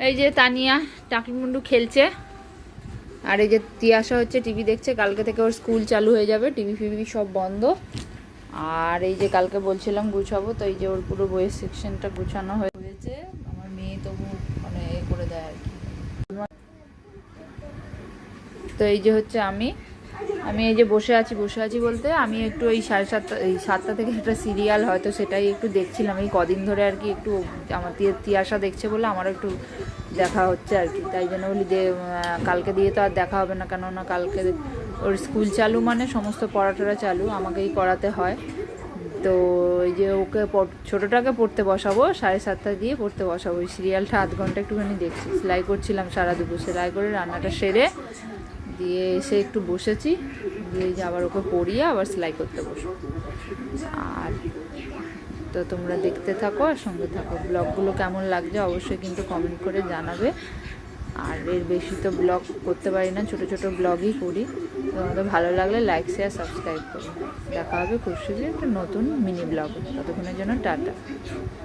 এই যে তানিয়া টাকলুমুন্ডু খেলছে, আর এই যে তিয়াশা হচ্ছে টিভি দেখছে। কালকে থেকে ওর স্কুল চালু হয়ে যাবে, টিভি ফিভি সব বন্ধ। আর এই যে কালকে বলছিলাম গুছাবো, তো এই যে ওর পুরো বইয়ের সেকশনটা গুছানো হয়েছে। আমার মেয়ে তবু মানে এ করে দেয় আর কি। তো এই যে হচ্ছে আমি এই যে বসে আছি বলতে আমি একটু এই 7:30 এই 7টা থেকে একটা সিরিয়াল হয়তো সেটাই একটু দেখছিলাম এই কদিন ধরে আর কি। একটু আমার তিয়াশা দেখছে বলে আমারও একটু দেখা হচ্ছে আর কি। তাই জন্য বলি যে কালকে দিয়ে তো আর দেখা হবে না, কেননা কালকে ওর স্কুল চালু মানে সমস্ত পড়াটা চালু, আমাকেই করাতে হয়। তো এই যে ওকে ছোটোটাকে পড়তে বসাবো, 7:30 দিয়ে পড়তে বসাবো। ওই সিরিয়ালটা আধ ঘন্টা একটুখানি দেখছি। সেলাই করছিলাম সারা দুপুর, সেলাই করে রান্নাটা সেরে দিয়ে এসে একটু বসেছি, দিয়ে যে আবার ওকে পড়িয়ে আবার সেলাই করতে বসো। আর তো তোমরা দেখতে থাকো আর সঙ্গে থাকো। ব্লগগুলো কেমন লাগছে অবশ্যই কিন্তু কমেন্ট করে জানাবে। আর এর বেশি তো ব্লগ করতে পারি না, ছোটো ছোটো ব্লগই করি। তোমাদের ভালো লাগলে লাইক শেয়ার সাবস্ক্রাইব করো। দেখা হবে খুব শীঘ্রই একটা নতুন মিনি ব্লগ। ততক্ষণের জন্য টাটা।